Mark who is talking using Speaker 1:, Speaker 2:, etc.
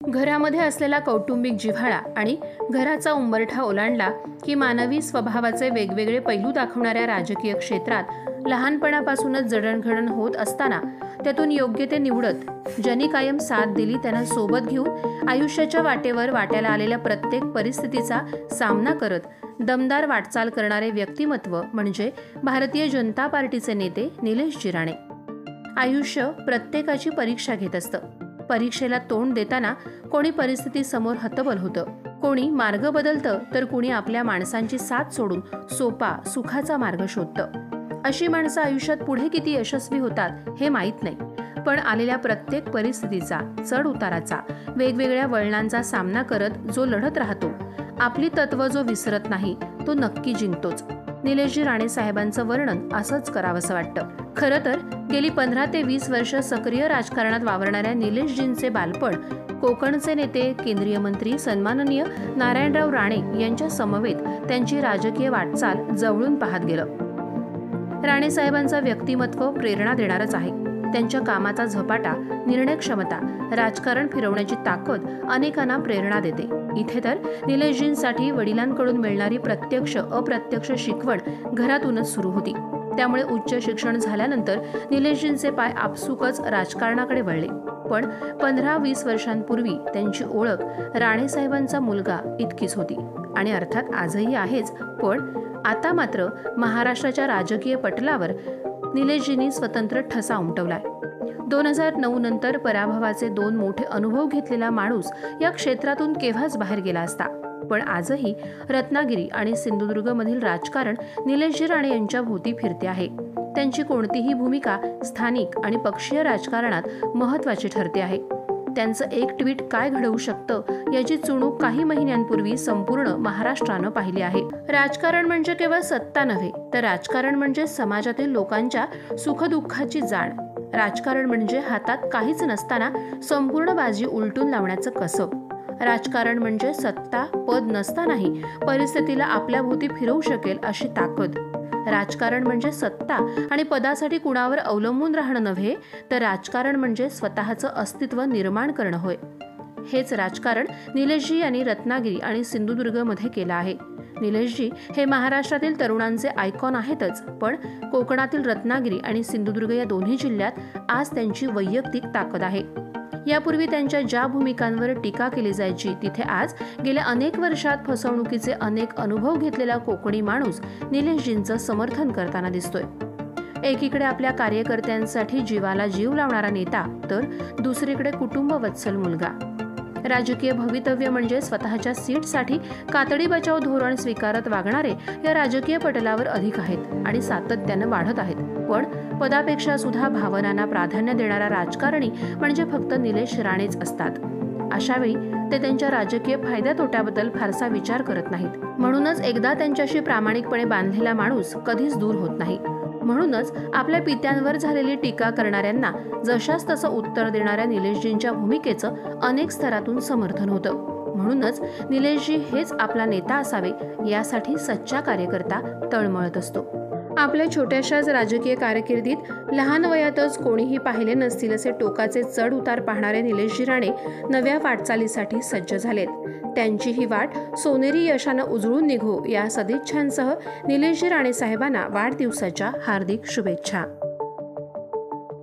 Speaker 1: घरामध्ये असलेला कौटुंबिक जिव्हाळा आणि घराचा उंबरठा ओलांडला की मानवी स्वभावाचे वेगवेगळे पैलू दाखवणाऱ्या राजकीय क्षेत्रात लहानपणापासूनच जडणघडण होत असताना त्यातून योग्य ते निवडत ज्यांनी कायम साथ दिली त्यांना सोबत घेऊन आयुष्याच्या वाट्याला आलेल्या प्रत्येक परिस्थितीचा सामना करत दमदार वाटचाल करणारे व्यक्तिमत्व म्हणजे भारतीय जनता पार्टीचे नेते निलेशजी राणे। आयुष्य प्रत्येकाची परीक्षा घेत असतं। परीक्षेला तोंड देताना कोणी परिस्थिती समोर हतबल होतं, कोणी मार्ग बदलतं, तर कोणी आपल्या माणसांची साथ सोडून सोपा सुखाचा मार्ग शोधतं। अशी माणसं आयुष्यात पुढे किती यशस्वी होतात हे माहीत नाही, पण आलेल्या प्रत्येक परिस्थितीचा, चढ उताराचा, वेगवेगळ्या वळणांचा सामना करत जो लढत राहतो, आपली तत्व जो विसरत नाही, तो नक्की जिंकतोच। निलेशजी राणे साहेबांचं वर्णन असंच करावंसं वाटतं। खरं तर गेली 15 ते 20 वर्ष सक्रिय राजकारणात वावरणाऱ्या निलेशजींचे बालपण कोकणचे नेते, केंद्रीय मंत्री सन्माननीय नारायणराव राणे यांच्या समवेत त्यांची राजकीय वाटचाल जवळून पाहत गेलं। राणे साहेबांचं व्यक्तिमत्व प्रेरणा देणारच आहे। त्यांच्या कामाचा झपाटा, निर्णय क्षमता, राजकारण फिरवण्याची ताकद अनेकांना प्रेरणा देते। इथे तर निलेशजींसाठी वडिलांकडून मिळणारी प्रत्यक्ष अप्रत्यक्ष शिकवण घरातूनच सुरू होती। त्यामुळे उच्च शिक्षण झाल्यानंतर निलेशजींचे पाय आपसुकच राजकारणाकडे वळले। पण 15-20 वर्षांपूर्वी त्यांची ओळख राणेसाहेबांचा मुलगा इतकीच होती आणि अर्थात आजही आहेच। पण आता मात्र महाराष्ट्राच्या राजकीय पटलावर निलेशजींनी स्वतंत्र ठसा उमटवलाय। 2009 नंतर पराभवाचे 2 मोठे अनुभव घेतलेला माणूस या क्षेत्रातून केव्हाच बाहेर गेला असता, पण आजही रत्नागिरी आणि सिंधुदुर्गमधील राजकारण निलेशजी राणे यांच्या भोवती फिरते आहे। त्यांची कोणतीही भूमिका स्थानिक आणि पक्षीय राजकारणात महत्त्वाची ठरते आहे। त्यांचं एक ट्विट काय घडवू शकतं याची चुणूक काही महिन्यांपूर्वी संपूर्ण महाराष्ट्रानं पाहिली आहे। राजकारण म्हणजे केवळ सत्ता नव्हे, तर राजकारण म्हणजे समाजातील लोकांच्या सुखदुःखाची जाण। राजकारण म्हणजे हातात काहीच नसताना संपूर्ण बाजी उलटून लावण्याचं कसब। राजकारण म्हणजे सत्ता पद नसतानाही परिस्थितीला आपल्या भोवती फिरवू शकेल अशी ताकद। राजकारण म्हणजे सत्ता आणि पदासाठी कुणावर अवलंबून राहणं नव्हे, तर राजकारण म्हणजे स्वतःचं अस्तित्व निर्माण करणं होय। हेच राजकारण निलेशजी यांनी रत्नागिरी आणि सिंधुदुर्गमध्ये केलं आहे। निलेशजी हे महाराष्ट्रातील तरुणांचे आयकॉन आहेतच, पण कोकणातील रत्नागिरी आणि सिंधुदुर्ग या दोन्ही जिल्ह्यात आज त्यांची वैयक्तिक ताकद आहे। यापूर्वी त्यांच्या ज्या भूमिकांवर टीका केली जायची, तिथे आज गेल्या अनेक वर्षात फसवणुकीचे अनेक अनुभव घेतलेला कोकणी माणूस निलेशजींचं समर्थन करताना दिसतोय। एकीकडे आपल्या कार्यकर्त्यांसाठी जीवाला जीव लावणारा नेता, तर दुसरीकडे कुटुंबवत्सल मुलगा। राजकीय भवितव्य म्हणजे स्वतःच्या सीटसाठी कातडी बचाव धोरण स्वीकारत वागणारे या राजकीय पटलावर अधिक आहेत आणि सातत्यानं वाढत आहेत। पण पदापेक्षा सुद्धा भावनांना प्राधान्य देणारा राजकारणी म्हणजे फक्त निलेश राणेच असतात। अशावेळी ते त्यांच्या राजकीय फायद्या तोट्याबद्दल फारसा विचार करत नाहीत। म्हणूनच एकदा त्यांच्याशी प्रामाणिकपणे बांधलेला माणूस कधीच दूर होत नाही। म्हणूनच आपल्या पित्यांवर झालेली टीका करणाऱ्यांना जशास तसं उत्तर देणाऱ्या निलेशजींच्या भूमिकेचं अनेक स्तरातून समर्थन होतं। म्हणूनच निलेशजी हेच आपला नेता असावे यासाठी सच्चा कार्यकर्ता तळमळत असतो। आपल्या छोट्याशाच राजकीय कारकिर्दीत लहान वयातच कोणीही पाहिले नसतील असे टोकाचे चढ उतार पाहणारे निलेशजी राणे नव्या वाटचालीसाठी सज्ज झालेत। त्यांची ही वाट सोनेरी यशानं उजळून निघो या सदिच्छांसह निलेशजी राणे साहेबांना वाढदिवसाच्या हार्दिक शुभेच्छा।